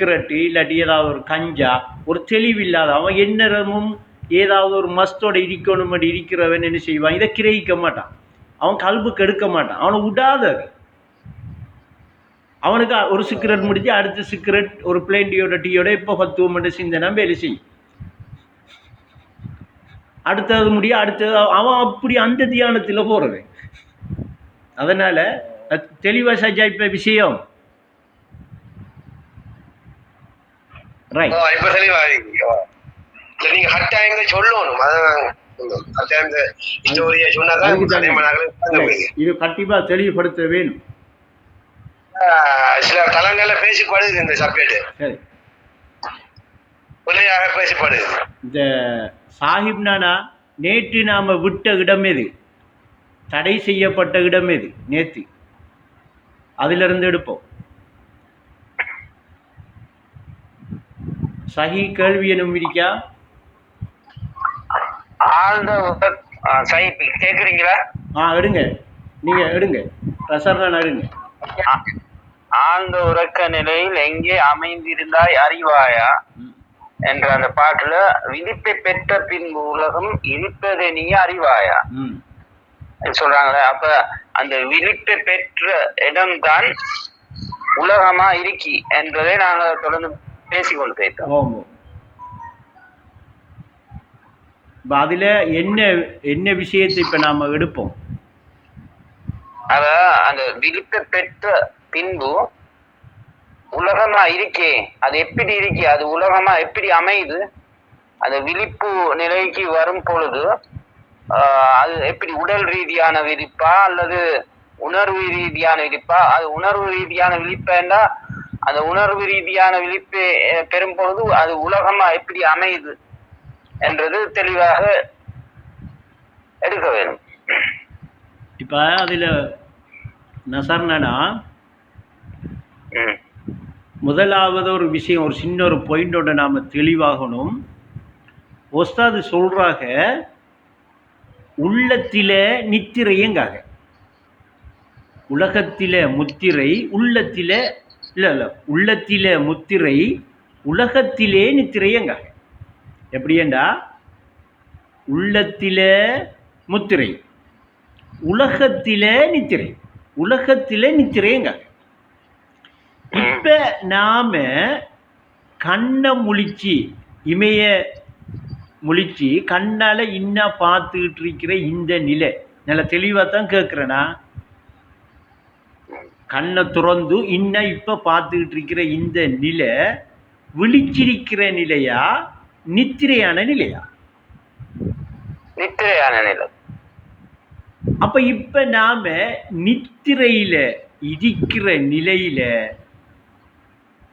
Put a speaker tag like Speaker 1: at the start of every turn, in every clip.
Speaker 1: Cigarette இல்லாட்டி ஏதாவது ஒரு கஞ்சா ஒரு தெளிவில்லாத அவன் எந்நேரமும் ஏதாவது ஒரு மஸ்தோட இருக்கணும் இருக்கிறவன் என்ன செய்வான், இதை கிரகிக்க மாட்டான், அவன் கல்புக்கு எடுக்க மாட்டான், அவனை விடாத அவனுக்கு ஒரு சிகரெட் முடிச்சு அடுத்த சிகரெட் ஒரு பிளேன் டீயோட இப்போ 10 மணி சிந்தனை வேலை செய்யும், அடுத்தது முடிய அடுத்தது அவன் அப்படி அந்த தியானத்தில் போறது. அதனால தெளிவா சஜா இப்ப விஷயம் இது கண்டிப்பா தெளிவுபடுத்த வேணும்.
Speaker 2: சில தளங்கள்ல பேசப்படுது இந்த சப்ஜெக்ட், பேசப்படுது.
Speaker 1: இந்த சாஹிப் நானா நேற்று நாம விட்ட இடம் எது, தடை செய்யப்பட்ட இடம் எது நேற்று, அதிலிருந்து எடுப்போம். சஹி கேள்வி எனும் இருக்கா?
Speaker 2: கேக்குறீங்களா?
Speaker 1: எடுங்க, நீங்க எடுங்க, பிரசரணா எடுங்க.
Speaker 2: ஆழ்ந்த உறக்க நிலையில் எங்கே அமைந்திருந்தாய் அறிவாயா என்ற அந்த பாட்டுல விழிப்பை பெற்ற பின்பு உலகம் இழிப்பதை நீ அறிவாயா சொல்றாங்களே. அப்ப அந்த விழிப்பை பெற்ற இடம்தான் உலகமா இருக்கி என்பதை நாங்க தொடர்ந்து பேசிக்கொண்டு போயிட்டோம்.
Speaker 1: அதுல என்ன என்ன விஷயத்தை இப்ப நாம எடுப்போம்?
Speaker 2: அத அந்த விழிப்பை பெற்ற பின்பு உலகமா இருக்கே, அது எப்படி இருக்கே, அது உலகமா எப்படி அமையுது, அந்த விழிப்பு நிலைக்கு வரும் பொழுது அது எப்படி உடல் ரீதியான விழிப்பா அல்லது உணர்வு ரீதியான விழிப்பா? அது உணர்வு ரீதியான விழிப்பா, அந்த உணர்வு ரீதியான விழிப்பை பெறும் பொழுது அது உலகமா எப்படி அமையுது என்றது தெளிவாக எடுக்க வேண்டும்.
Speaker 1: இப்ப அதுல நசர்னா முதலாவது ஒரு விஷயம், ஒரு சின்ன ஒரு பாயிண்டோட நாம தெளிவாகணும். ஒஸ்தாது சொல்றாங்க உள்ளத்தில நித்திரையங்காக, உலகத்தில முத்திரை உள்ளத்தில இல்ல உள்ளத்தில முத்திரை உலகத்திலே நித்திரையங்காக. எப்படியேண்டா உள்ளத்தில முத்திரை உலகத்தில நித்திரை, உலகத்தில நித்திரையங்காக. இப்ப நாம கண்ணை முழிச்சு இமைய முழிச்சு கண்ணால இன்னா பார்த்துக்கிட்டு இருக்கிற இந்த நிலை நல்ல தெளிவா தான் கேட்கிறேனா? கண்ணை துறந்து இன்ன இப்ப பார்த்துக்கிட்டு இருக்கிற இந்த நிலை விழிச்சிருக்கிற நிலையா நித்திரையான நிலையா?
Speaker 2: நித்திரையான நிலை.
Speaker 1: அப்ப இப்ப நாம நித்திரையில இருக்கிற நிலையில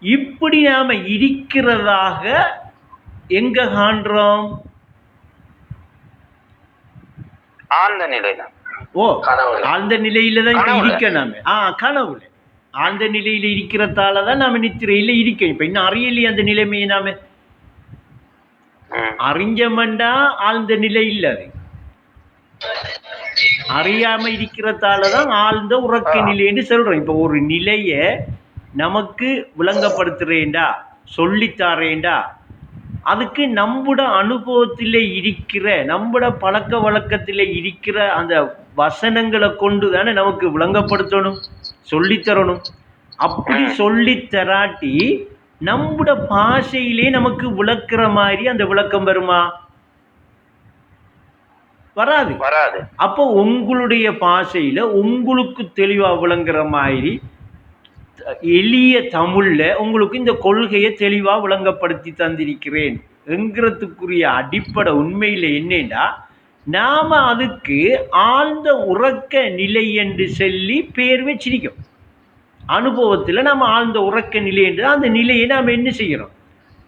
Speaker 1: இப்படி நாம இருக்கிறதாக எங்க காண்றோம்?
Speaker 2: ஆழ்ந்த நிலையில.
Speaker 1: ஆழ்ந்த நிலையில தான் இப்ப இருக்க நாம. கனவுல ஆழ்ந்த நிலையில இருக்கிறதாலதான் நாம நித்திரையில இருக்க. இப்ப இன்னும் அறியலையே அந்த நிலைமையை நாம அறிஞ்சமண்டா ஆழ்ந்த நிலை இல்ல, அது அறியாம இருக்கிறதாலதான் ஆழ்ந்த உறக்க நிலைன்னு சொல்றோம். இப்ப ஒரு நிலைய நமக்கு விளங்கப்படுத்துறேன்டா சொல்லித்தாரேண்டா அதுக்கு நம்முட அனுபவத்திலே இருக்கிற நம்முட பழக்க வழக்கத்திலே இருக்கிற அந்த வசனங்களை கொண்டு தானே நமக்கு விளங்கப்படுத்தணும், சொல்லித்தரணும். அப்படி சொல்லித்தராட்டி நம்முட பாஷையிலே நமக்கு விளக்குற மாதிரி அந்த விளக்கம் வருமா? வராது. அப்போ உங்களுடைய பாஷையில உங்களுக்கு தெளிவா விளங்குற மாதிரி எளிய தமிழ்ல உங்களுக்கு இந்த கொள்கையை தெளிவா விளங்கப்படுத்தி தந்திருக்கிறேன் என்கிறதுக்குரிய அடிப்படை உண்மையில என்னன்னா, நாம அதுக்கு ஆழ்ந்த உறக்க நிலை என்று சொல்லி பேர் வச்சிருக்கோம். அனுபவத்துல நாம ஆழ்ந்த உறக்க நிலை என்று அந்த நிலையை நாம என்ன செய்யறோம்,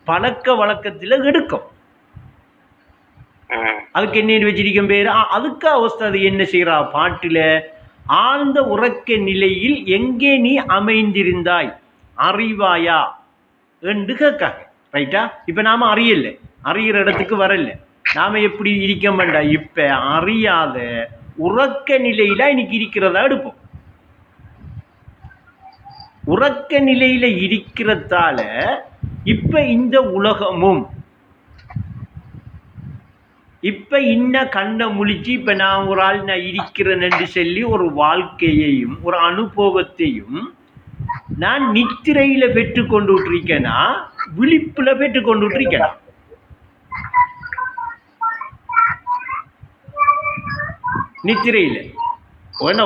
Speaker 1: பழக்க வழக்கத்துல எடுக்கும். அதுக்கு என்ன வச்சிருக்கோம் பேரு? அதுக்கு அவஸ்தை என்ன செய்யறா பாட்டுல, ஆழ்ந்த உறக்க நிலையில் எங்கே நீ அமைந்திருந்தாய் அறிவாயா என்று கேட்காங்க. ரைட்டா? இப்ப நாம அறியல, அறிகிற இடத்துக்கு வரல. நாம எப்படி இருக்க வேண்டாம், இப்ப அறியாத உறக்க நிலையில இன்னைக்கு இருக்கிறதா எடுப்போம். உறக்க நிலையில இருக்கிறதால இப்ப இந்த உலகமும் இப்ப இன்ன கண்ணை முழிச்சு இப்ப நான் ஒரு ஆள் நான் இருக்கிறேன் என்று சொல்லி ஒரு வாழ்க்கையையும் ஒரு அனுபவத்தையும் நான் நித்திரையில பெற்று கொண்டு இருக்கேனா விழிப்புல பெற்று கொண்டு இருக்கேனா? நித்திரையில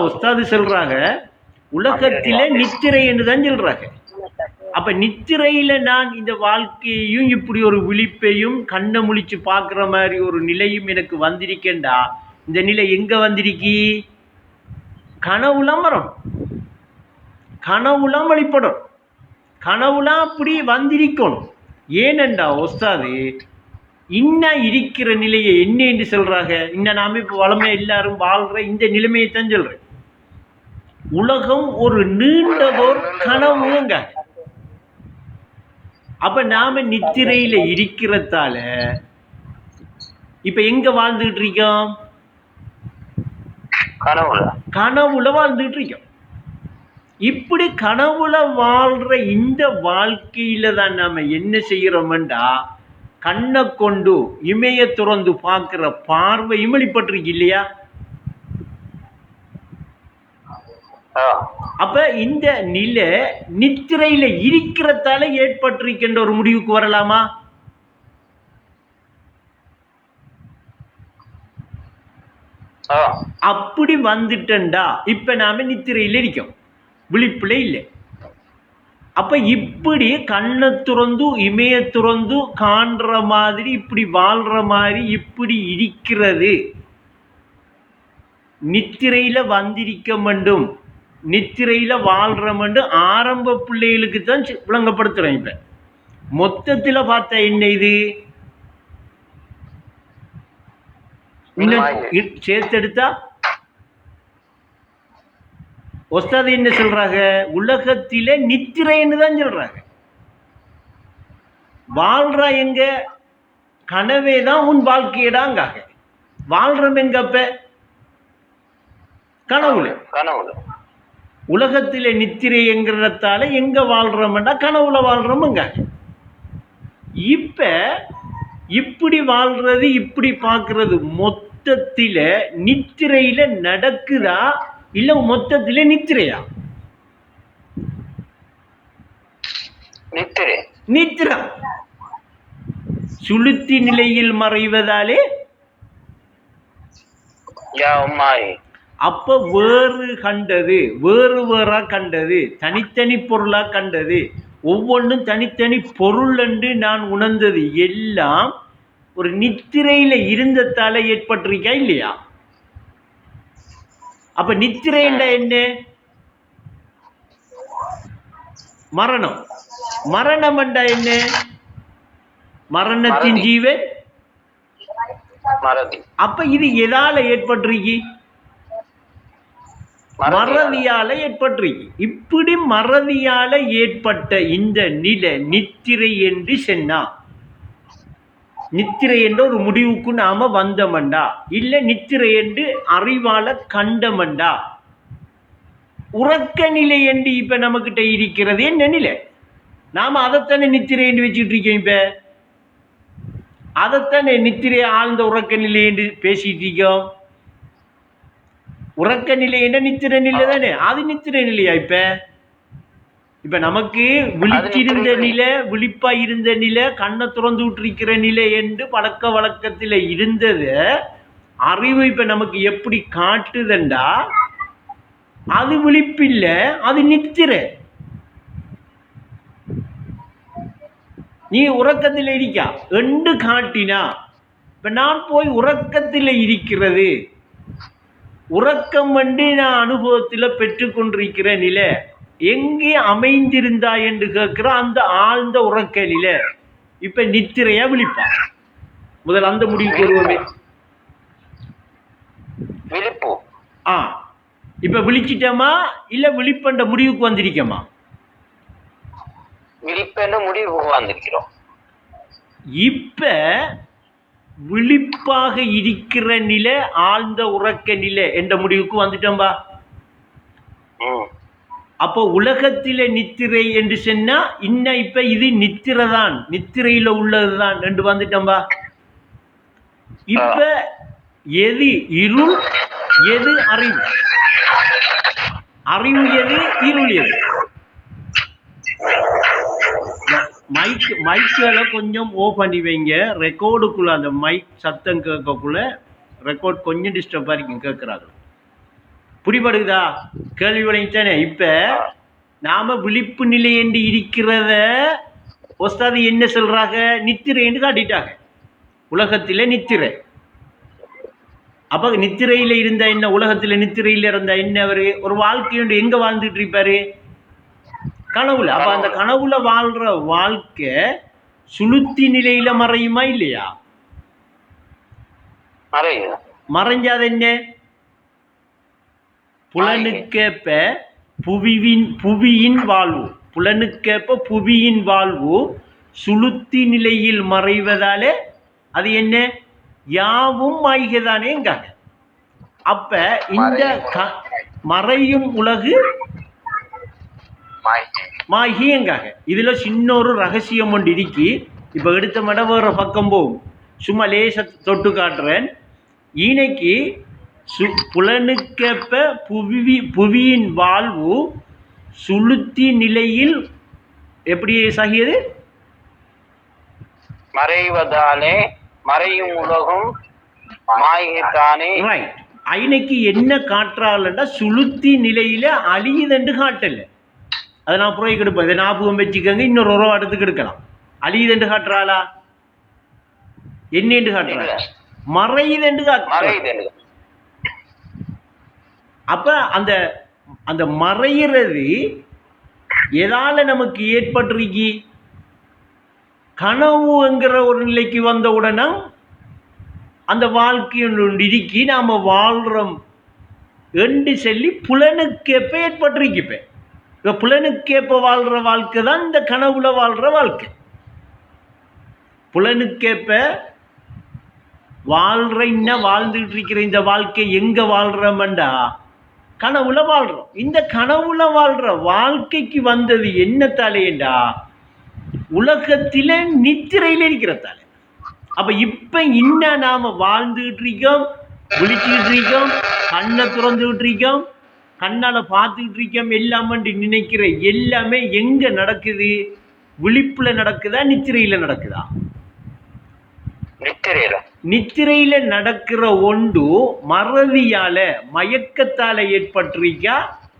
Speaker 1: உஸ்தாது சொல்றாங்க உலகத்தில நித்திரை என்று தான் சொல்றாங்க. அப்ப நித்திரையில நான் இந்த வாழ்க்கையையும் இப்படி ஒரு விழிப்பையும் கண்ணை முழிச்சு பார்க்குற மாதிரி ஒரு நிலையும் எனக்கு வந்திருக்கேன்டா. இந்த நிலை எங்க வந்திருக்கி? கனவுலாம் வரும், கனவுலாம் வழிபடும், கனவுலாம் அப்படி வந்திருக்கணும். ஏனெண்டா உஸ்தாது இன்னும் இருக்கிற நிலையை என்ன என்று சொல்றாங்க? இன்னும் நாம இப்ப வளமை எல்லாரும் வாழ்ற இந்த நிலைமையை தான் சொல்றேன். உலகம் ஒரு நீண்டதோர் கனவுங்க. அப்ப நாம நித்திரையில இருக்கிறதால இப்ப எங்க வாழ்ந்துட்டு இருக்கோம்? கனவுல வாழ்ந்துட்டு இருக்கோம். இப்படி கனவுல வாழ்ற இந்த வாழ்க்கையில தான் நாம என்ன செய்யறோம்டா, கண்ணை கொண்டு இமைய துறந்து பார்க்கிற பார்வை இமளிப்பட்டிருக்கு இல்லையா? அப்ப இந்த நிலை நித்திரையில இருக்கிறதால ஏற்பட்டிருக்கின்ற ஒரு முடிவுக்கு வரலாமா? அப்படி வந்துட்டா இப்ப நாம நித்திரையில இருக்கோம், விழிப்புல இல்லை. அப்ப இப்படி கண்ணை துறந்து இமைய துறந்து காண்ற மாதிரி இப்படி வாழ்ற மாதிரி இப்படி இருக்கிறது நித்திரையில வந்திருக்க வேண்டும், நித்திரையில வாழ்றமண்டு ஆரம்ப பிள்ளைகளுக்கு தான் விளங்கப்படுத்துறேன். இப்ப மொத்தத்துல பார்த்தா என்ன இது சேர்த்தெடுத்தா ஒஸ்தாது என்ன சொல்றாங்க? உலகத்தில நித்திரைன்னு தான் சொல்றாங்க. வாழ்ற எங்க? கனவே தான் உன் வாழ்க்கையடாங்க. வாழ்றோம் எங்க? அப்ப கனவுல. உலகத்தில நித்திரை என்கிறதால எங்க வாழ்றோம்னா கனவுல வாழ்றோமுங்க. இப்ப இப்படி வாழ்றது இப்படி பார்க்கறது மொத்தத்தில நித்திரையில நடக்குதா இல்ல மொத்தத்தில நித்திரையா? நித்திரை சுளுத்தி நிலையில் மறைவதாலே அப்ப வேறு கண்டது, வேறு வேறா கண்டது, தனித்தனி பொருளா கண்டது, ஒவ்வொன்றும் தனித்தனி பொருள் என்று நான் உணர்ந்தது எல்லாம் ஒரு நித்திரையில இருந்ததால ஏற்பட்டிருக்கா இல்லையா? அப்ப நித்திரை என்ன? மரணம். மரணம் என்றா என்ன? மரணத்தின் ஜீவன். அப்ப இது எதால ஏற்பட்டிருக்கு? மறதியால ஏற்பட்டிருக்கு. இப்படி மறதியால ஏற்பட்ட இந்த நிலை நித்திரை என்று சொன்னா, நித்திரை என்ற ஒரு முடிவுக்கு நாம வந்தமண்டா இல்ல நித்திரை என்று அறிவால கண்டமண்டா, உறக்க நிலை என்று இப்ப நமக்கிட்ட இருக்கிறது என்ன நிலை? நாம அதைத்தானே நித்திரை என்று வச்சுட்டு இருக்கோம். இப்ப அதைத்தானே நித்திரை ஆழ்ந்த உறக்க நிலை என்று பேசிட்டு இருக்கோம். உறக்க நிலை என்ன நித்திரை நிலை தானே, அது நித்திரை நிலையா? இப்ப நமக்கு விழிச்சிருந்த நிலை, விழிப்பா இருந்த நிலை, கண்ணை திறந்து விட்டுருக்கிற நிலை என்று பழக்க வழக்கத்தில் இருந்தது அறிவு இப்ப நமக்கு எப்படி காட்டுதண்டா, அது விழிப்பில்ல, அது நித்திரை. நீ உறக்கத்தில் இருக்கா என்று காட்டினா, இப்ப நான் போய் உறக்கத்தில் இருக்கிறது, உறக்கம் வந்து நான் அனுபவத்தில் பெற்றுக்கொண்டிருக்கிற நிலை எங்கே அமைந்திருந்தா என்று கேட்கிற அந்த ஆழ்ந்த உறக்க நிலை இப்ப நித்திரையா விழிப்பா? முதல் அந்த முடிவுக்கு வருவோமே. விழிப்பு. இப்ப விழிச்சிட்டோமா இல்ல விழிப்பண்ட முடிவுக்கு வந்திருக்கோமா? விழிப்பென்ற முடிவுக்கு வந்திருக்கிறோம். இப்ப விழிப்பாக இருக்கிற நிலை ஆழ்ந்த உறக்க நிலை என்ற முடிவுக்கு வந்துட்டோம்பா. அப்போ உலகத்தில நித்திரை என்று சொன்னா இன்ன இப்ப இது நித்திரதான், நித்திரையில உள்ளதுதான் என்று வந்துட்டோம்பா. இப்ப எது இருள், எது அறிவு? அறிவு எது, இருள் எது? மைக்குகளை கொஞ்சம் பண்ணி வைங்க. ரெக்கார்டுக்குள்ள அந்த மைக் சத்தம் கேட்கக்குள்ள ரெக்கார்ட் கொஞ்சம் டிஸ்டர்பா இருக்கும், கேட்கிறாங்க. புரிபடுதா? கேள்வி விளைத்தானே. இப்ப நாம விழிப்பு நிலை என்று இருக்கிறத ஒஸ்தாது என்ன சொல்றாங்க? நித்திரை என்று காட்டிட்டாங்க. உலகத்தில நித்திரை. அப்ப நித்திரையில இருந்த என்ன, உலகத்தில நித்திரையில இருந்த என்ன, அவரு ஒரு வாழ்க்கையுண்டு எங்க வாழ்ந்துட்டு இருப்பாரு? கனவுல. அப்ப அந்த கனவுல வாழ்ற வாழ்க்கை சுளுத்தி நிலையில மறையுமா இல்லையா? மறைஞ்சாத என்ன? புலனுக்கேற்ப புவியின் வாழ்வு, புலனுக்கேற்ப புவியின் வாழ்வு சுளுத்தி நிலையில் மறைவதாலே அது என்ன? யாவும் மாய்கதானேங்காங்க. அப்ப இந்த மறையும் உலகு மாகியங்காங்க. இதுல சின்ன ஒரு ரகசியம் ஒன்று இருக்கி. இப்ப எடுத்த மட வேற பக்கம் போகும், சும்மா லேச தொட்டு காட்டுறேன். இன்னைக்கு புலனுக்கேற்ப புவியின் வாழ்வு சுளுத்தி நிலையில் எப்படி சகியது?
Speaker 2: மறைவதாலே மறையும் உலகம் மாய்கத்தானே.
Speaker 1: ரைட். இன்னைக்கு என்ன காட்டுறாள்னா சுளுத்தி நிலையில அழியுதென்று காட்டல. அதை நான் புறம் கெடுப்பேன், இதை ஞாபகம் வச்சுக்கோங்க. இன்னொரு உறவு அடுத்துக்கு எடுக்கலாம். அழியுதென்று காட்டுறாளா? என்னென்று காட்டுறாள்? மறையுதென்று காட்டுறாள். அப்ப அந்த அந்த மறையிறது எதால நமக்கு ஏற்பட்டிருக்கி? கனவுங்கிற ஒரு நிலைக்கு வந்த உடனே அந்த வாழ்க்கையில் இருக்கி நாம வாழ்றோம் என்று சொல்லி புலனுக்கேற்ப ஏற்பட்டிருக்கிப்ப. இப்ப புலனுக்கேற்ப வாழ்ற வாழ்க்கை தான் இந்த கனவுல வாழ்ற வாழ்க்கை. புலனுக்கேற்ப வாழ்ற வாழ்ந்துட்டு இருக்கிற இந்த வாழ்க்கை எங்க வாழ்றோம்டா? கனவுல வாழ்றோம். இந்த கனவுல வாழ்ற வாழ்க்கைக்கு வந்தது என்னத்தாலேண்டா? உலகத்தில நித்திரையில இருக்கிறதால. அப்ப இப்ப இன்னும் நாம வாழ்ந்துகிட்டு இருக்கோம், விழிச்சுக்கிட்டு இருக்கோம், கண்ணை திறந்துகிட்டு இருக்கோம், கண்ணால பார்த்துக்கிட்டு இருக்கோம், எல்லாம் நினைக்கிற எல்லாமே எங்க நடக்குது? விழிப்புல நடக்குதா, நித்திரையில நடக்குதா? நித்திரையில நடக்கிற ஒன்று மறதியால மயக்கத்தால ஏற்பட்டிருக்கா,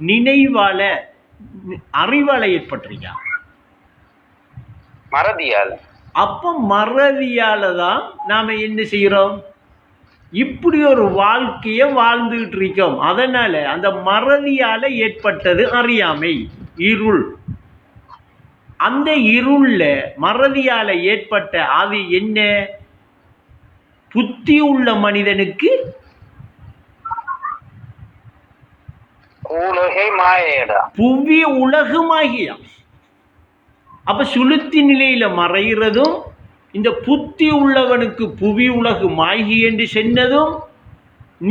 Speaker 1: நினைவால அறிவால ஏற்பட்டிருக்கா?
Speaker 2: மறதியால.
Speaker 1: அப்ப மறதியால தான் நாம என்ன செய்யறோம்? இப்படி ஒரு வாழ்க்கைய வாழ்ந்துகிட்டு இருக்கோம். அதனால அந்த மறதியால ஏற்பட்டது அறியாமை, இருள். அந்த இருள்ல மறதியால ஏற்பட்ட அது என்ன? புத்தி உள்ள மனிதனுக்கு புவி உலகமாகியா. அப்ப சுளுத்தி நிலையில மறைகிறதும் இந்த புத்தி உள்ளவனுக்கு புவி உலகு மாகி என்று சொன்னதும்,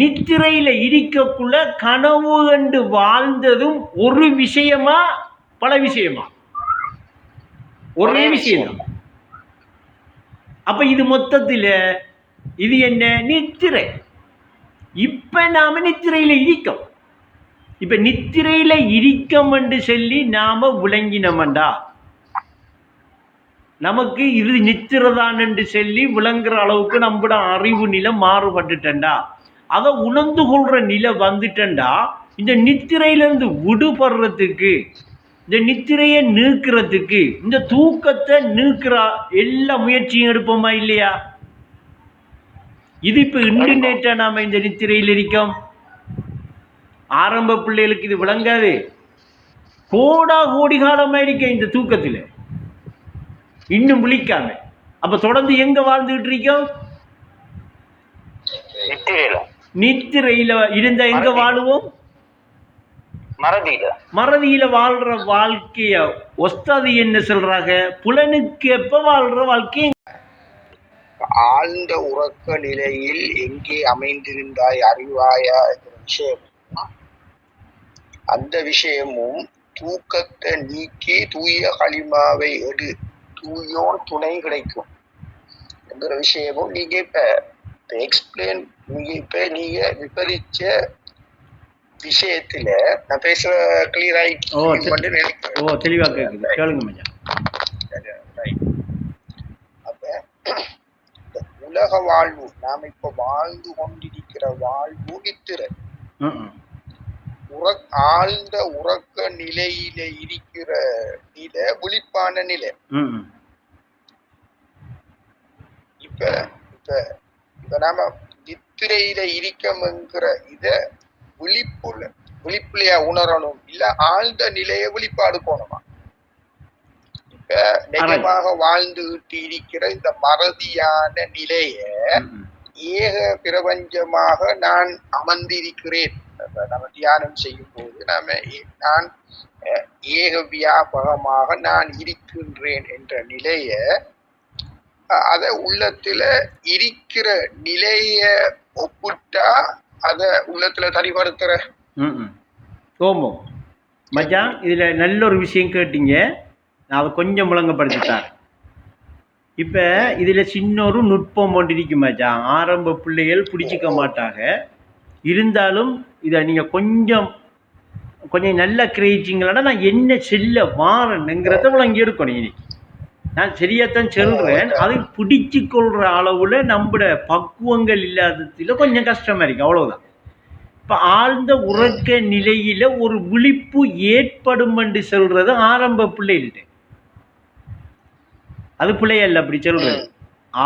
Speaker 1: நித்திரையில இருக்கக்குள்ள கனவு என்று வாழ்ந்ததும் ஒரு விஷயமா பல விஷயமா? ஒரே விஷயம். அப்ப இது மொத்தத்தில் இது என்ன? நித்திரை. இப்ப நாம நித்திரையில இருக்கோம். இப்ப நித்திரையில இருக்கோம் என்று சொல்லி நாம விளங்கினோம்டா, நமக்கு இது நித்திரதான் என்று சொல்லி விளங்குற அளவுக்கு நம்மட அறிவு நிலை மாறுபட்டுட்டா, அதை உணர்ந்து கொள்ற நிலை வந்துட்டா, இந்த நித்திரையிலிருந்து விடுபடுறதுக்கு, இந்த நித்திரையை நீக்கிறதுக்கு, இந்த தூக்கத்தை நீக்கிற எல்லா முயற்சியும் எடுப்போமா இல்லையா? இது இப்ப இன்டர்நெட்டா நாம இந்த நித்திரையில் இருக்கோம். ஆரம்ப பிள்ளைகளுக்கு இது விளங்காது. கோடா கோடி காலமா இருக்க இந்த தூக்கத்தில் இன்னும் விழிக்காம. அப்ப தொடர்ந்து எங்க வாழ்ந்துகிட்டு இருக்கோம்? நித்திரையில இருந்தா எங்க வாழுவோம்? மறதியில வாழ்ற வாழ்க்கைய ஒஸ்தாது என்ன சொல்றாங்க? புலனுக்கு எப்ப வாழ்ற வாழ்க்கை?
Speaker 3: ஆழ்ந்த உறக்க நிலையில் எங்கே அமைந்திருந்தாய் அறிவாயா என்ற விஷயம், அந்த விஷயமும் தூக்கத்தை நீக்கி தூய களிமாவை எடு, தூயோன் துணை கிடைக்கும் என்கிற விஷயமும் நீங்க இப்ப எக்ஸ்பிளைன், நீங்க விபரிச்ச விஷயத்துல நான் பேச கிளியர் ஆயிட்டு
Speaker 1: தெளிவா கேக்குது, கேளுங்க மச்சான்.
Speaker 3: அப்ப இந்த உலக வாழ்வு, நாம இப்ப வாழ்ந்து கொண்டிருக்கிற வாழ்வு நித்திரை, ஆழ்ந்த உறக்க நிலையில இருக்கிற நிலை விழிப்பான நிலை. இப்ப இப்ப இப்ப நாம நித்திரையில இருக்கம்ங்கிற இத விழிப்புலையா உணரணும், இல்ல ஆழ்ந்த நிலைய விழிப்பாடு போனோமா? இப்ப நிஜமாக வாழ்ந்துகிட்டு இருக்கிற இந்த மறதியான நிலைய ஏக பிரபஞ்சமாக நான் அமர்ந்திருக்கிறேன். நம்ம தியானம் செய்யும் போது நான் ஏக வியாபகமாக நான் இருக்கின்றேன் என்ற நிலைய, அத உள்ளத்துல இருக்கிற நிலைய ஒப்புட்டா அத உள்ளத்துல தனிப்படுத்துற.
Speaker 1: ஓமோ மச்சான், இதுல நல்ல ஒரு விஷயம் கேட்டீங்க, நான் அதை கொஞ்சம் முழங்கப்படுத்திட்டார். இப்ப இதுல சின்ன ஒரு நுட்பம் ஒன்றிருக்கு மச்சான். ஆரம்ப பிள்ளைகள் பிடிச்சிக்க மாட்டாங்க, இருந்தாலும் இதை நீங்க கொஞ்சம் நல்லா கிரகிச்சிங்களா நான் என்ன செல்ல வாரனுங்கிறத விளங்கி எடுக்கணும். இன்னைக்கு நான் சரியாத்தான் சொல்றேன், அது பிடிச்சு கொள்ற அளவுல நம்மட பக்குவங்கள் இல்லாததுல கொஞ்சம் கஷ்டமா இருக்கு, அவ்வளவுதான். இப்ப ஆழ்ந்த உறக்க நிலையில ஒரு விழிப்பு ஏற்படும் என்று சொல்றது ஆரம்ப பிள்ளைகிட்ட, அது பிள்ளையல்ல அப்படி சொல்றது.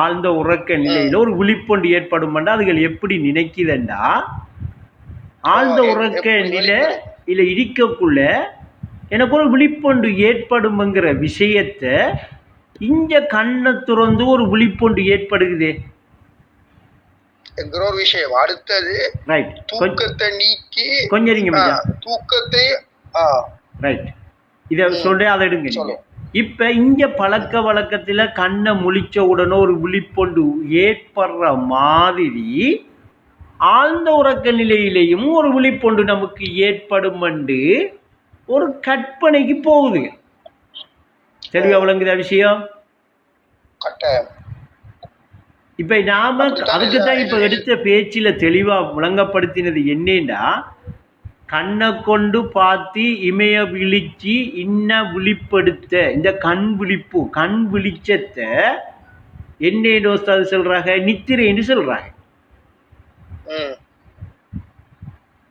Speaker 1: ஆழ்ந்த உறக்க நிலையில ஒரு விழிப்பொண்டு ஏற்படும், அதுகள் எப்படி நினைக்குதுண்டா, ஆழ்ந்த உறக்க நிலை இல்ல இருக்கக்குள்ள எனக்கு ஒரு விழிப்பொண்டு ஏற்படும்ங்கிற விஷயத்த இங்க கண்ணை துறந்து ஒரு விழிப்பொண்டு ஏற்படுகுதே
Speaker 3: என்கிற ஒரு விஷயம். அடுத்தது
Speaker 1: ரைட்,
Speaker 3: தூக்கத்தை நீக்கி
Speaker 1: கொஞ்சம்
Speaker 3: தூக்கத்தை
Speaker 1: ரைட், இத சொல்றேன், அதை எடுங்க. இப்ப இங்க பழக்க வழக்கத்துல கண்ணை முழிச்ச உடனே ஒரு விழிப்பொண்டு ஏற்படுற மாதிரி ஆழ்ந்த உறக்க நிலையிலையும் ஒரு விழிப்பொண்டு நமக்கு ஏற்படும் என்று ஒரு கற்பனைக்கு போகுது. தெளிவா விளங்குதா விஷயம்? இப்ப நாம அதுக்குதான் இப்ப எடுத்த பேச்சில தெளிவா விளங்கப்படுத்தினது என்னன்னா, கண்ணை கொண்டு பார்த்து இமைய விழிச்சு இன்ன விழிப்படுத்த இந்த கண் விழிப்பு, கண் விழிச்சத்தை என்ன சொல்றாங்க, நித்திரை என்று சொல்றாங்க.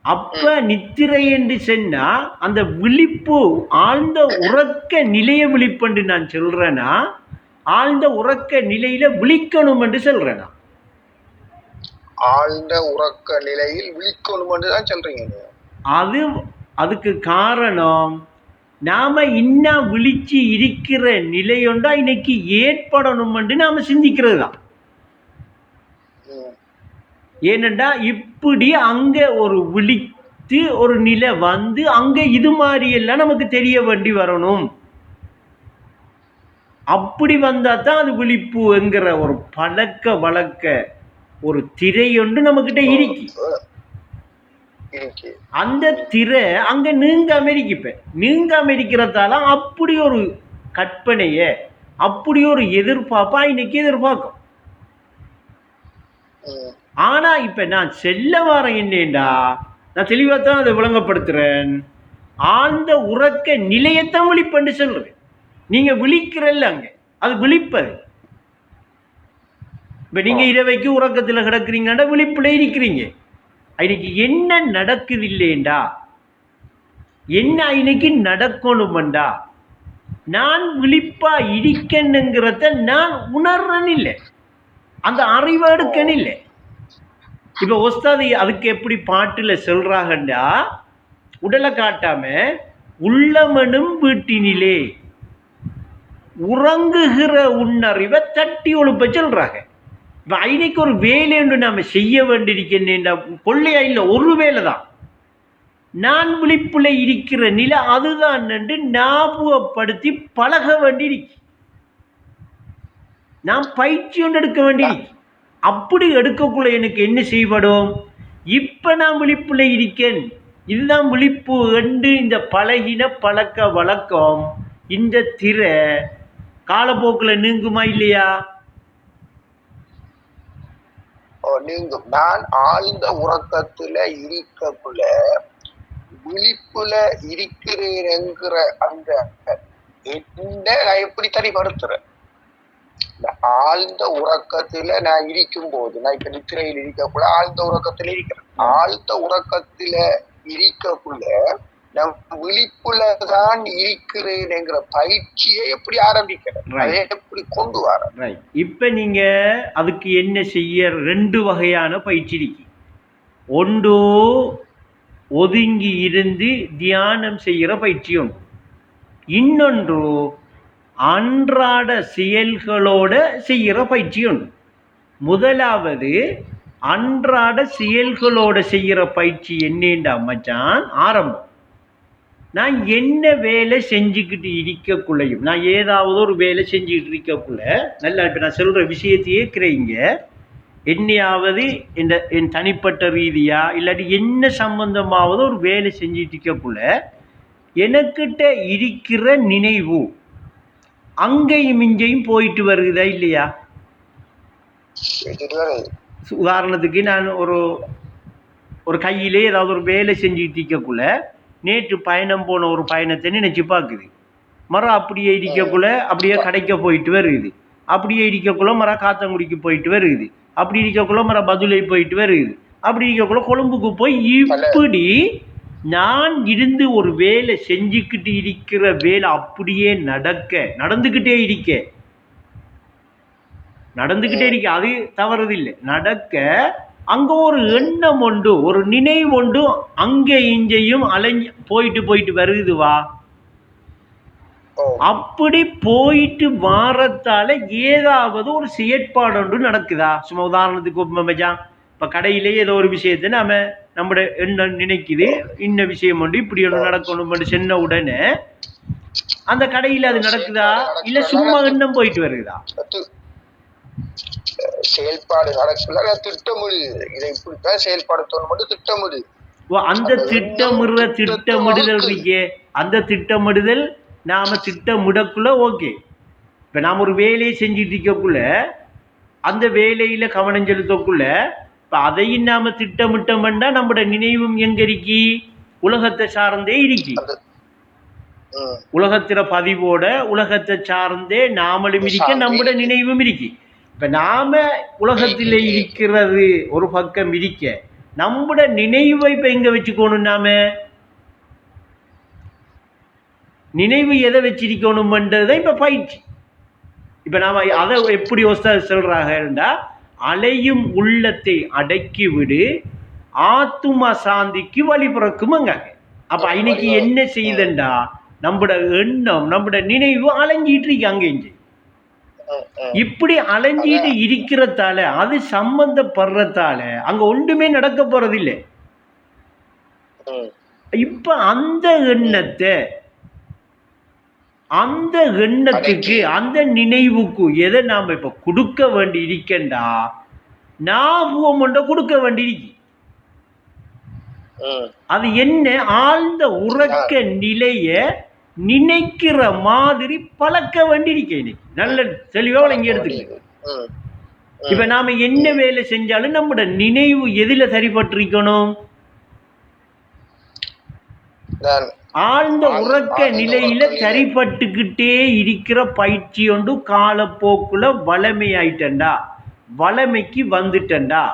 Speaker 1: அப்ப நித்திரை என்று சொன்னா அந்த விழிப்பு ஆழ்ந்த உறக்க நிலைய விழிப்பென்று நான் சொல்றேன்னா, ஆழ்ந்த உறக்க நிலையில விழிக்கணும் என்று சொல்றேனா?
Speaker 3: ஆழ்ந்த உறக்க நிலையில் விழிக்கணும் என்று தான் சொல்றீங்க.
Speaker 1: அதுக்கு காரணம் நாம இன்ன விழிச்சு இருக்கிற நிலையொண்டா இன்னைக்கு ஏற்படணும் என்று நாம சிந்திக்கிறது தான். ஏனென்றா இப்படி அங்க ஒரு விழித்து ஒரு நிலை வந்து அங்க இது மாதிரி எல்லாம் நமக்கு தெரிய வேண்டி வரணும். அப்படி வந்தா தான் அது விழிப்பு என்கிற ஒரு பழக்க வழக்க ஒரு திரை ஒன்று நம்மகிட்ட இருக்கு. அந்த திரை அங்க நீங்காம இருக்கு. நீங்காம இருக்கிறதால அப்படி ஒரு கற்பனைய, அப்படி ஒரு எதிர்பார்ப்பா இன்னைக்கு எதிர்பார்க்கும். ஆனா இப்ப நான் செல்ல வரேன் என்னேண்டா, நான் தெளிவாத்தான் அதை விளங்கப்படுத்துறேன். ஆழ்ந்த உறக்க நிலையத்தான் விழிப்பண்டு சொல்றேன். நீங்க விழிக்கிறல்ல அங்க, அது விழிப்பது. இப்ப நீங்க இரவைக்கு உறக்கத்துல கிடக்குறீங்கன்னா விழிப்புல இருக்கிறீங்க. இன்னைக்கு என்ன நடக்குது இல்லையண்டா, என்ன இன்னைக்கு நடக்கணும்டா, நான் விழிப்பா இருக்கணுங்கிறத நான் உணர்றேன் இல்லை, அந்த அறிவை எடுக்கணும் இல்லை. இப்ப ஒஸ்தாதி அதுக்கு எப்படி பாட்டுல சொல்றாங்கண்டா, உடலை காட்டாம உள்ளமனும் வீட்டினிலே உறங்குகிற உன்னறிவை தட்டி ஒழுப்ப சொல்றாங்க. இப்ப இன்னைக்கு ஒரு வேலை ஒன்று நாம செய்ய வேண்டியிருக்கேன், கொள்ளையா இல்லை, ஒரு வேலை தான். நான் விழிப்புல இருக்கிற நிலை அதுதான் என்று ஞாபகப்படுத்தி பழக வேண்டியிருக்கு. நான் பயிற்சி ஒன்று எடுக்க வேண்டியிருக்கு. அப்படி எடுக்கக்குள்ள எனக்கு என்ன செய்யப்படும், இப்ப நான் விழிப்புல இருக்கேன், இதுதான் விழிப்பு என்று இந்த பழகின பழக்க வழக்கம் இந்த திரை காலப்போக்கில் நீங்குமா இல்லையா?
Speaker 3: நீங்கும். நான் ஆழ்ந்த உறக்கத்துல இருக்கக்குள்ள விழிப்புல இருக்கிறேன் என்கிற அந்த நான் எப்படி தனிப்படுத்துறேன்? ஆழ்ந்த உறக்கத்துல நான் இருக்கும் போது, நான் இப்ப நித்திரையில் இருக்கக்குள்ள ஆழ்ந்த உறக்கத்துல இருக்கிறேன். ஆழ்ந்த உறக்கத்துல இருக்கக்குள்ள நான் விழிப்புல தான் இருக்கிறேன் என்கிற பயிற்சியை எப்படி ஆரம்பிக்கிறேன், அதை எப்படி கொண்டு வர?
Speaker 1: இப்ப நீங்க அதுக்கு என்ன செய்ய? 2 வகையான பயிற்சி இருக்கு. ஒன்று ஒதுங்கி இருந்து தியானம் செய்கிற பயிற்சி ஒன்று, இன்னொன்று அன்றாட செயல்களோட செய்கிற பயிற்சி ஒன்று. முதலாவது அன்றாட செயல்களோட செய்கிற பயிற்சி என்னேண்டா மச்சான் ஆரம்பம். நான் என்ன வேலை செஞ்சுக்கிட்டு இருக்கக்குள்ளையும், நான் ஏதாவது ஒரு வேலை செஞ்சுக்கிட்டு இருக்கக்குள்ள நல்லா இப்போ நான் சொல்கிற விஷயத்தையே இருக்கிறீங்க, என்னையாவது என் தனிப்பட்ட ரீதியாக இல்லாட்டி என்ன சம்பந்தமாவது ஒரு வேலை செஞ்சுட்டு இருக்கக்குள்ள எனக்கிட்ட இருக்கிற நினைவு அங்கேயும் இங்கேயும் போயிட்டு வருகுதா இல்லையா? உதாரணத்துக்கு நான் ஒரு கையிலே ஏதாவது ஒரு வேலை செஞ்சுட்டு இருக்கக்குள்ள நேற்று பயணம் போன ஒரு பயணத்தை நினைச்சு பார்க்குது. மரம் அப்படியே இடிக்கக்குள்ள அப்படியே கடைக்க போயிட்டு வருது, அப்படியே இடிக்கக்குள்ள மரம் காத்தங்குடிக்கு போயிட்டு வருது, அப்படி இருக்கக்குள்ள மரம் பதுளை போயிட்டு வருது, அப்படி இருக்கக்குள்ள கொழும்புக்கு போய் இப்படி நான் இருந்து ஒரு வேலை செஞ்சுக்கிட்டு இருக்கிற வேலை அப்படியே நடந்துக்கிட்டே இருக்க, அது தவறுதில்லை. நடக்க அங்க ஒரு எண்ணம் உண்டு, ஒரு நினைவு உண்டு, அங்கே இங்கேயும் அலைஞ்சு போயிட்டு வருதுவா. அப்படி போயிட்டு வாரத்தால ஏதாவது ஒரு செயற்பாடு ஒன்று நடக்குதா? சும்மா உதாரணத்துக்கு இப்ப கடையிலேயே ஏதோ ஒரு விஷயத்தை நம்ம என்ன நினைக்குது, இன்ன விஷயம் உண்டு, இப்படி ஒன்று நடக்கணும் சொன்ன உடனே அந்த கடையில அது நடக்குதா இல்ல சும்மா எண்ணம் போயிட்டு வருதா?
Speaker 3: செயல்பாடு நடக்கல, திட்டமிடுது. இதை இப்படித்தான் செயல்படுத்தணும் மட்டும் திட்டமிடுது.
Speaker 1: அந்த திட்டமிடுதல் இருக்கே, அந்த திட்டமிடுதல் நாம திட்டமிடக்குள்ள ஓகே. இப்ப நாம ஒரு வேலையை செஞ்சுட்டு இருக்கக்குள்ள அந்த வேலையில கவனம் செலுத்தக்குள்ள இப்ப அதையும் நாம திட்டமிட்டோம்னா நம்முடைய நினைவும் எங்க இருக்கி? உலகத்தை சார்ந்தே இருக்கி. உலகத்தில பதிவோட உலகத்தை சார்ந்தே நாமளும் இருக்க, நம்முடைய நினைவும் இருக்கி. இப்ப நாம உலகத்திலே இருக்கிறது ஒரு பக்கம் இருக்க, நம்முடைய நினைவை இப்ப எங்க வச்சுக்கணும்? நாம நினைவு எதை வச்சிருக்கணும்ன்றதுதான் இப்ப பயிற்சி. இப்ப நாம அதை எப்படி சொல்றாங்கன்னா, அலையும் உள்ளத்தை அடக்கி விடு, ஆத்தும சாந்திக்கு வழி பிறக்குமங்க. அப்ப இன்னைக்கு என்ன செய்யுதுண்டா, நம்முடைய எண்ணம் நம்முடைய நினைவு அலைஞ்சிட்டு இருக்கு அங்கே இங்கே. இப்படி அலைஞ்சிட்டு இருக்கிறதால அது சம்பந்தப்படுறதால அங்க ஒன்றுமே நடக்க போறதில்லை. இப்ப அந்த எண்ணத்துக்கு அந்த நினைவுக்கு எதை நாம இப்ப கொடுக்க வேண்டி இருக்கண்டா, ஞாபகம் ஒன்றை கொடுக்க வேண்டி இருக்கு. அது என்ன? ஆழ்ந்த உறக்க நிலைய நினைக்கிற மாதிரி பழக்க வேண்டியிருக்கேன். இன்னைக்கு நல்ல தெளிவா இங்க எடுத்துக்க. இப்ப நாம என்ன வேலை செஞ்சாலும் நம்முடைய நினைவு எதுல சரிபட்டிருக்கணும்? ஆழ்ந்த உறக்க நிலையில சரிபட்டுக்கிட்டே இருக்கிற பயிற்சி ஒன்று காலப்போக்குல வளமையாயிட்டண்டா, வளமைக்கு வந்துட்டண்டா,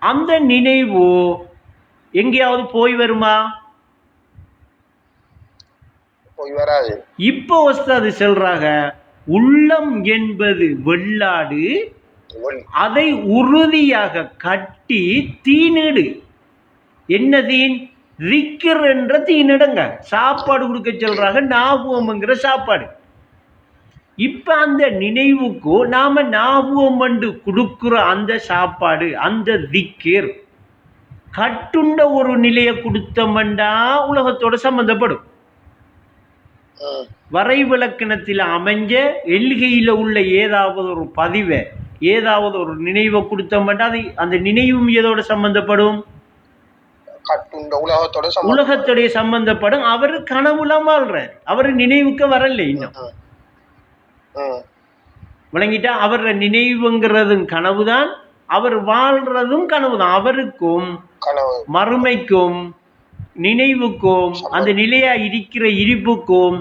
Speaker 1: அந்த நினைவு எங்கேயாவது போய் வருமா? இப்ப அது சொல்றாங்க, உள்ளம் என்பது வெள்ளாடு, அதை உறுதியாக கட்டி தீனிடு. என்ன தீன்? திக்ர் என்ற தீனிடுங்க. சாப்பாடு கொடுக்க சொல்றாங்க, ஞாபகம்ங்கிற சாப்பாடு. இப்ப அந்த நினைவுக்கு நாம ஞாபகம் என்று கொடுக்கிற அந்த சாப்பாடு, அந்த திக்ர் கட்டுண்ட ஒரு நிலையை கொடுத்தோம்டா உலகத்தோட சம்பந்தப்படும். வரைவிலக்கணத்தில் அமைஞ்ச எல்கையில உள்ள ஏதாவது ஒரு பதிவை, ஏதாவது ஒரு நினைவை கொடுத்தோம்னா அது அந்த நினைவும் எதோட சம்பந்தப்படும்?
Speaker 3: கட்டுண்ட உலகத்தோட
Speaker 1: உலகத்துடைய சம்பந்தப்படும். அவரு கனவுலாம் வாழ்றாரு, அவரு நினைவுக்கு வரல இன்னும். விளங்கிட்டா? அவர நினைவுங்கிறதும் கனவுதான், அவர் வாழ்றதும் கனவுதான். அவருக்கும் மறுமைக்கும் நினைவுக்கும் அந்த நிலையா இருக்கிற இருப்புக்கும்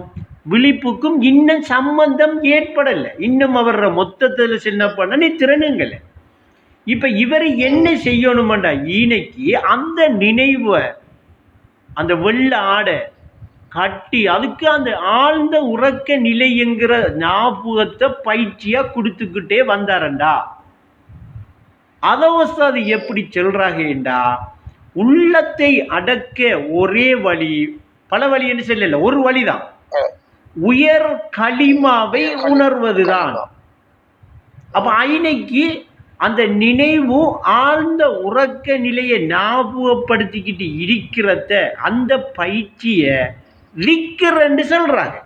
Speaker 1: விழிப்புக்கும் இன்னும் சம்பந்தம் ஏற்படல. இன்னும் அவர மொத்தத்துல சின்ன பண்ண நீ திறனுங்கள. இப்ப இவர் என்ன செய்யணும்டா, ஈனைக்கு அந்த நினைவை அந்த வெள்ள ஆடை கட்டி அதுக்கு அந்த ஆழ்ந்த உறக்க நிலைங்கிற ஞாபகத்தை பயிற்சியா கொடுத்துக்கிட்டே வந்தாரண்டா. அது எப்படி சொல்றாங்கடா, உள்ளத்தை அடக்க ஒரே வழி, பல வழி என்று சொல்லல, ஒரு வழிதான், உயர் களிமாவை உணர்வதுதான். அப்ப ஐனைக்கு அந்த நினைவு ஆழ்ந்த உறக்க நிலையை ஞாபகப்படுத்திக்கிட்டு இருக்கிறத அந்த பயிற்சிய ரிக்கர்ன்னு சொல்றாங்க.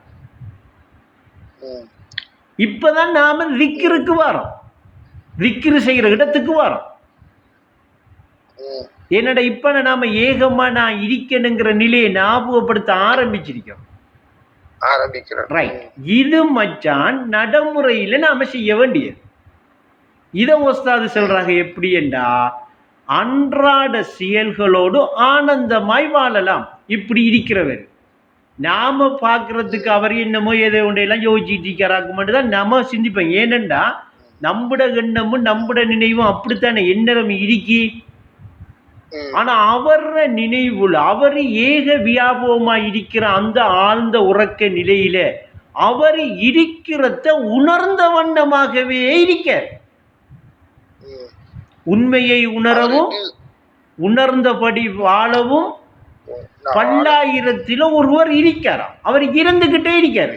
Speaker 1: இப்பதான் நாம ரிக்கருக்கு வரோம், ரிக்கரு செய்யற இடத்துக்கு வரோம். என்னடா இப்ப நாம ஏகமா நான் இருக்கணுங்கிற நிலையை ஞாபகப்படுத்த ஆரம்பிச்சிருக்கோம். ரைட். இது மச்சான் நடைமுறையில நாம செய்ய வேண்டியது. இத உஸ்தாது சொல்றாங்க எப்படி என்றா, அன்றாட செயல்களோடு ஆனந்தமாய் வாழலாம். இப்படி இருக்கிறவர் நாம பாக்குறதுக்கு அவர் என்னமோ ஏதோ ஒன்றையெல்லாம் யோசிச்சுட்டு இருக்கிறாக்கு மட்டும்தான் நம்ம சிந்திப்போம். ஏனென்றா நம்புட எண்ணமும் நம்புட நினைவும் அப்படித்தானே எண்ணம் இருக்கி. ஆனா அவர நினைவுல அவர் ஏக வியாபகமா இருக்கிற அந்த ஆழ்ந்த உறக்க நிலையில அவர் இருக்கிறத உணர்ந்த வண்ணமாகவே இருக்க. உண்மையை உணரவும் உணர்ந்தபடி வாழவும் பல்லாயிரத்தில ஒருவர் இருக்கிறார். அவர் இருந்துகிட்டே இருக்காரு.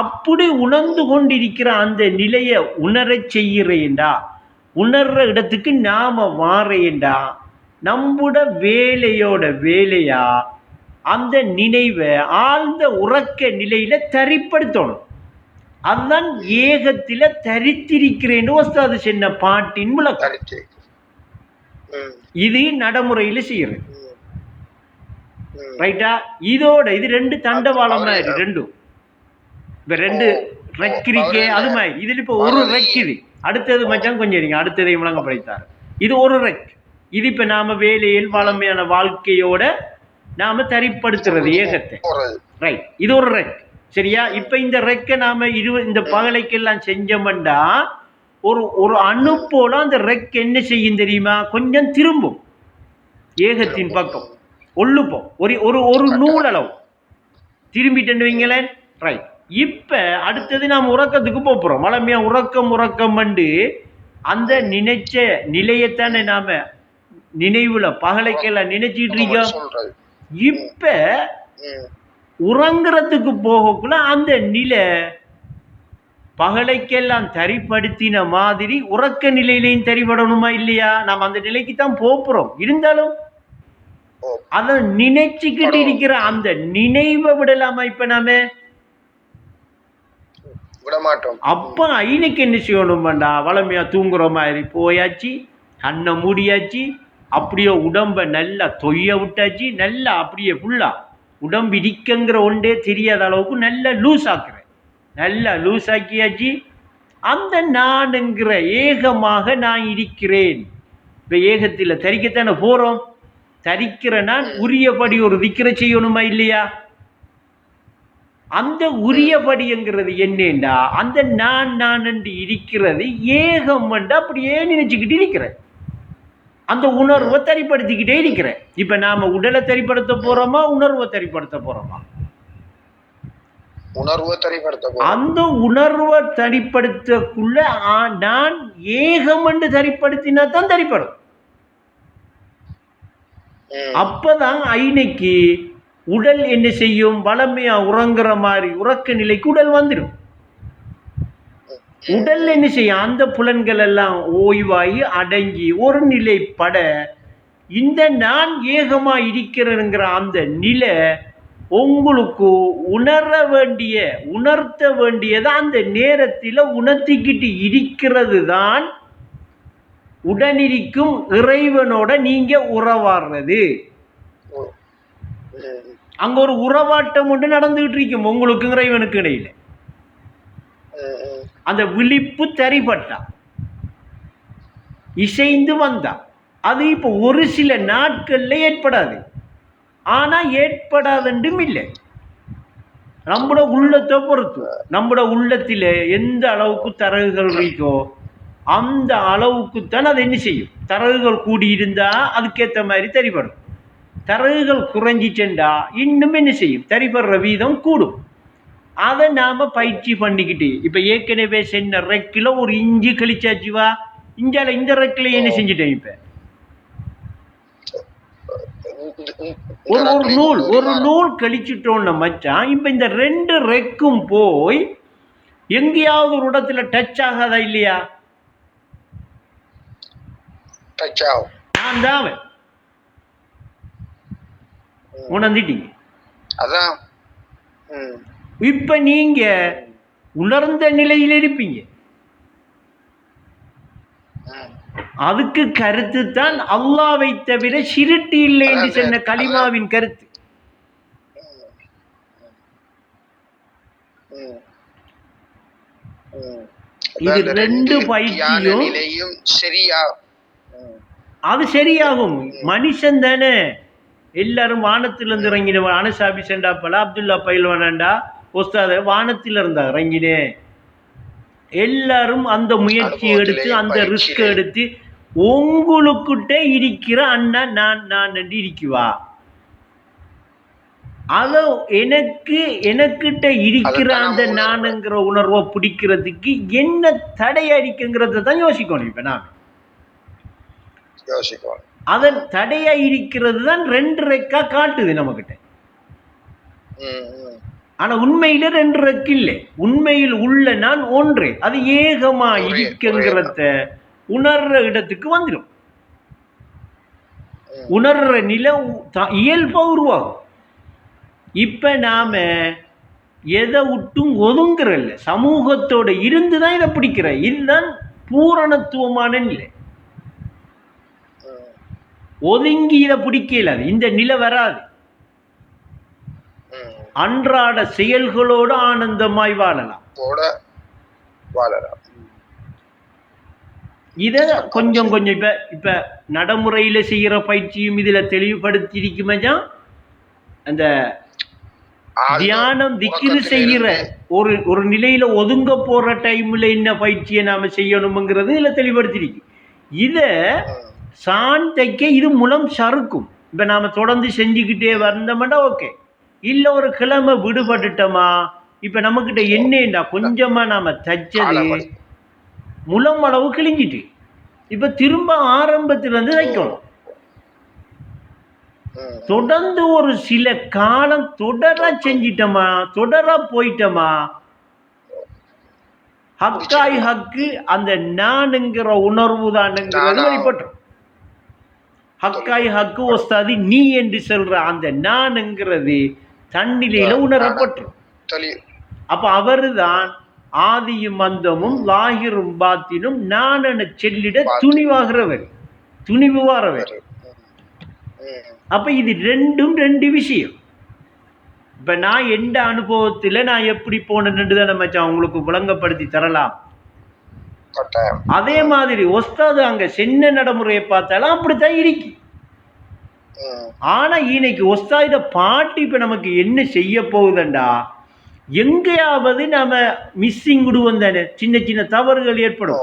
Speaker 1: அப்படி உணர்ந்து கொண்டிருக்கிற அந்த நிலையை உணரச் செய்கிறேன்டா, உணர்ற இடத்துக்கு நாம வாரேன்டா, நம்முட வேலையோட வேலையா அந்த நினைவை ஆழ்ந்த உறக்க நிலையில தரிப்படுத்தணும். அதுதான் ஏகத்தில தரித்திருக்கிறேன் உஸ்தாது சொன்ன பாட்டின் விளக்கம். இது நடைமுறையில செய்யறது. ரைட்டா? இதோட இது ரெண்டு தண்டவாளம் மாதிரி, ரெண்டும் இப்ப ரெண்டு ரெக் இருக்கே அது மாதிரி. இதுல இப்ப ஒரு ரெக் இது. அடுத்தது மச்சான் கொஞ்சம் இருங்க, அடுத்ததை விளங்கப்படுத்தாரு. இது ஒரு ரெக். இது இப்ப நாம வேலையில் வளமையான வாழ்க்கையோட நாம தரிப்படுத்துறது ஏகத்தை. ரைட். இது ஒரு ரெக். சரியா? இப்ப இந்த ரெக்கை நாம இந்த பகலைக்கெல்லாம் செஞ்சோம்டா ஒரு அணு போல அந்த ரெக் என்ன செய்யும் தெரியுமா, கொஞ்சம் திரும்பும் ஏகத்தின் பக்கம், ஒள்ளுப்போம் ஒரு நூல் அளவு திரும்பிட்டு வைங்களேன். ரைட். இப்ப அடுத்தது நாம் உறக்கத்துக்கு போறோம். வளமையா உறக்கம் அந்த நினைச்ச நிலையத்தானே நாம நினைவுல பகலைக்கெல்லாம் நினைச்சிட்டு இருக்கோம். இப்ப உறங்குறதுக்கு போகக்குள்ள அந்த நிலை பகலைக்கெல்லாம் தரிப்படுத்தின மாதிரி உறக்க நிலையிலையும் தரிபடணுமா இல்லையா? நாம் அந்த நிலைக்கு தான் போறோம். இருந்தாலும் அத நினைச்சுக்கிட்டு இருக்கிற அந்த நினைவை விடலாமா? இப்ப நாம விடமாட்டோம். அப்ப ஐனுக்கு என்ன செய்யணும்டா, வளமையா தூங்குற மாதிரி போயாச்சு, கண்ணை மூடியாச்சு, அப்படியே உடம்ப நல்லா தொய்ய விட்டாச்சு, நல்லா அப்படியே ஃபுல்லா உடம்பு இருக்கங்கிற ஒன்றே தெரியாத அளவுக்கு நல்லா லூஸ் ஆக்குறேன். நல்லா லூஸ் ஆக்கியாச்சு. அந்த நானுங்கிற ஏகமாக நான் இருக்கிறேன். இப்ப ஏகத்தில் தரிக்கத்தானே போறோம். தரிக்கிற நான் உரியபடி ஒரு திக்கிற செய்யணுமா இல்லையா? அந்த உரியபடிங்கிறது என்னண்டா, அந்த நான் என்று இருக்கிறது ஏகம் அப்படியே நினைச்சுக்கிட்டு இருக்கிறேன். அந்த உணர்வை தரிப்படுத்திக்கிட்டே இருக்கிறேன். இப்ப நாம உடலை தரிப்படுத்த போறோமா, உணர்வை தரிப்படுத்த போறோமா? அந்த உணர்வை தரிப்படுத்தக்குள்ள நான் ஏகம் என்று தரிப்படுத்தினா தான் தரிப்படும். அப்பதான் ஐனைக்கு உடல் என்ன செய்யும், வளமையா உறங்குற மாதிரி உறக்க நிலைக்கு உடல் வந்துடும். உடல் என்ன செய்யும், அந்த புலன்கள் எல்லாம் ஓய்வாகி அடங்கி ஒரு நிலைப்பட இந்த நான் ஏகமா இருக்கிறேங்கிற அந்த நிலை உங்களுக்கு உணர்த்த வேண்டியதை அந்த நேரத்தில் உணர்த்திக்கிட்டு இருக்கிறது தான் உடனிருக்கும் இறைவனோட நீங்க உறவாடுறது. அங்க ஒரு உறவாட்டம் ஒன்று நடந்துகிட்டு இருக்கும் உங்களுக்கு இறைவனுக்கு இடையில. அந்த விழிப்பு தரிப்பட்டா இசைந்து வந்தா அது இப்போ ஒரு சில நாட்கள்ல ஏற்படாது. ஆனா ஏற்படாதென்றும் இல்லை. நம்மட உள்ளத்தை பொறுத்து, நம்மட உள்ளத்தில எந்த அளவுக்கு தரகுகள் இருக்கோ அந்த அளவுக்குத்தான் அது என்ன செய்யும். தரகுகள் கூடி இருந்தா அதுக்கேற்ற மாதிரி தரிப்படும். தரகுகள் குறைஞ்சிச்சென்றா இன்னும் என்ன செய்யும், தரிப்படுற வீதம் கூடும். அதை நாம பயிற்சி பண்ணிக்கிட்டு இப்ப ஏற்கனவே சென்ன ரெக்கில் ஒரு இஞ்சி கழிச்சாச்சுவா, இஞ்சால இந்த ரெக்கில் என்ன செஞ்சுட்டேன். இப்ப ஒரு நூல் கழிச்சிட்டோம்னு மச்சான். இப்ப இந்த 2 ரெக்கும் போய் எங்கேயாவது ஒரு இடத்துல டச் ஆகாதா இல்லையா? நான் தான் உணர்ந்துட்டீங்க.
Speaker 3: அதான்
Speaker 1: இப்ப நீங்க உணர்ந்த நிலையில் இருப்பீங்க. அதுக்கு கருத்து தான் அல்லாஹ்வை தவிர சிருட்டு இல்லை என்று சொன்ன கலிமாவின் கருத்து. இது 2 பயிற்சியும் அது சரியாகும். மனுஷன் தானே. எல்லாரும் வானத்திலிருந்து இறங்கின அனசாபி செண்டாப்பல அப்துல்லா பயில்வானண்டா ஒஸ்தாத வானத்தில் இருந்தா இறங்கினேன். எல்லாரும் அந்த முயற்சி எடுத்து அந்த ரிஸ்க் எடுத்து உங்களுக்கிட்ட இருக்கிற அண்ணா நான் என்று இருக்குவா. அத எனக்கிட்ட இருக்கிற அந்த நானுங்கிற உணர்வை பிடிக்கிறதுக்கு என்ன தடையா இருக்குங்கிறத தான் யோசிக்கணும். இப்ப நான் அதன் தடையா இருக்கிறது தான் 2 ரெக்கா காட்டுது நம்மகிட்ட. ஆனா உண்மையில 2 ரெக்கு இல்லை. உண்மையில் உள்ள நான் ஒன்றே. அது ஏகமா இருக்குங்கிறத உணர்ற இடத்துக்கு வந்துடும். உணர்ற நிலை இயல்பா உருவாகும். இப்ப நாம எதை விட்டும் ஒதுங்குறல்ல, சமூகத்தோட இருந்துதான் இதை பிடிக்கிற. இதுதான் பூரணத்துவமான நிலை. ஒதுங்கி இதை பிடிக்கல, இந்த நிலை வராது. அன்றாட செயல்களோடு ஆனந்தமாய் வாழலாம். இத கொஞ்சம் கொஞ்சம் இப்ப நடைமுறையில செய்யற பயிற்சியும் இதுல தெளிவுபடுத்தி இருக்குமேஜா. அந்த தியானம் திக்கிரு செய்யற ஒரு நிலையில ஒதுங்க போற டைம்ல என்ன பயிற்சியை நாம செய்யணும்ங்கிறது இதுல தெளிவுபடுத்திருக்கு. இத சாந்தைக்க இது மூலம் சறுக்கும். இப்ப நாம தொடர்ந்து செஞ்சுக்கிட்டே வந்தோம்னா ஓகே. இல்ல ஒரு கிழமை விடுபட்டுட்டோமா, இப்ப நம்மகிட்ட என்னண்டா கொஞ்சமா நாம தச்சது முலம் அளவு கிழிஞ்சிட்டு இப்ப திரும்ப ஆரம்பத்துல இருந்து தைக்கணும். தொடர்ந்து ஒரு சில காலம் தொடரா செஞ்சிட்டோமா, தொடரா போயிட்டோமா, ஹக்காய் ஹக்கு அந்த நானுங்கிற உணர்வு தானுங்கிறது வெளிப்பட்டுரும். ஹக்காய் ஹக்கு ஒஸ்தாதி நீ என்று சொல்ற அந்த நானுங்கிறது தன்னிலையில உணரப்பட்டுரும். அப்ப அவருதான் ஆதியும் அந்தமும் லாகிரும் பாத்தினும் நான் என செல்லிட துணிவாகிறவர், துணிவுவாரவர். அப்ப இது 2 விஷயம். இப்ப நான் எந்த அனுபவத்துல நான் எப்படி போனேன்னு தான் மச்சான் உங்களுக்கு விளங்கப்படுத்தி தரலாம். அதே மாதிரி ஒஸ்தாது அங்க சென்ன நடைமுறையை பார்த்தாலும் அப்படித்தான் இருக்கு. ஆனா இன்னைக்கு ஒஸ்தாத பாட்டு இப்ப நமக்கு என்ன செய்ய போகுதுண்டா, எங்கேயாவது நாம மிஸ்ஸிங் விடுவோம் தானே, சின்ன சின்ன தவறுகள் ஏற்படும்.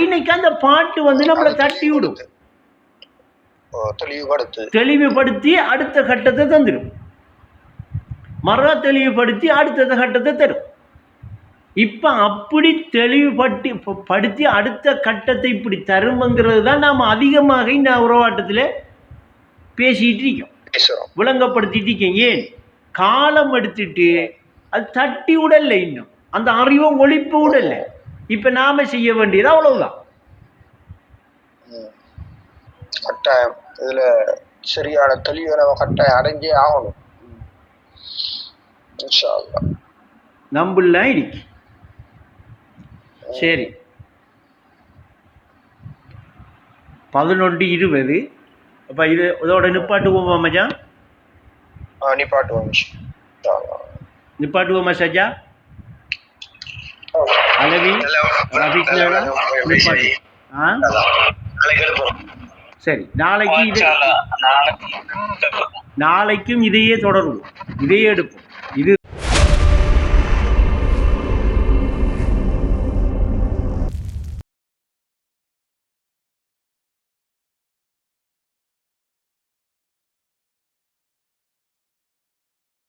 Speaker 1: இன்னைக்கு அந்த பாட்டு வந்து நம்மளை தட்டி விடும், தெளிவுபடுத்தி அடுத்த கட்டத்தை தந்துடும், மறு தெளிவுபடுத்தி அடுத்த கட்டத்தை தரும். இப்ப அப்படி தெளிவுபடுத்தி அடுத்த கட்டத்தை இப்படி தருமங்கிறது தான் நாம் அதிகமாக இந்த உறவாட்டத்தில் பேசிட்டு இருக்கோம், விளங்கப்படுத்திட்டு இருக்கோம். ஏன் காலம் எடுத்துட்டு அது தட்டி விடல, இன்னும் அந்த அறிவை ஒழிப்பு விடல. இப்ப நாம செய்ய வேண்டியது அவ்வளவுதான்.
Speaker 3: கட்டாயம் இதுல சரியான தெளிவை நம்ம கட்டாயம் அடைஞ்சே ஆகணும்.
Speaker 1: நம்புலாம் இருக்கு. சரி, 11:20. அப்ப இதோட நிப்பாட்டுவோமா மச்சான்?
Speaker 3: நிப்பாட்டுவோம்.
Speaker 1: நிப்பாட்டுவோமா சஜா? அலவி ரஃபீக் நானா? நிப்பாட்டு. சரி, நாளைக்கும் இதையே தொடரும், இதையே எடுப்போம்.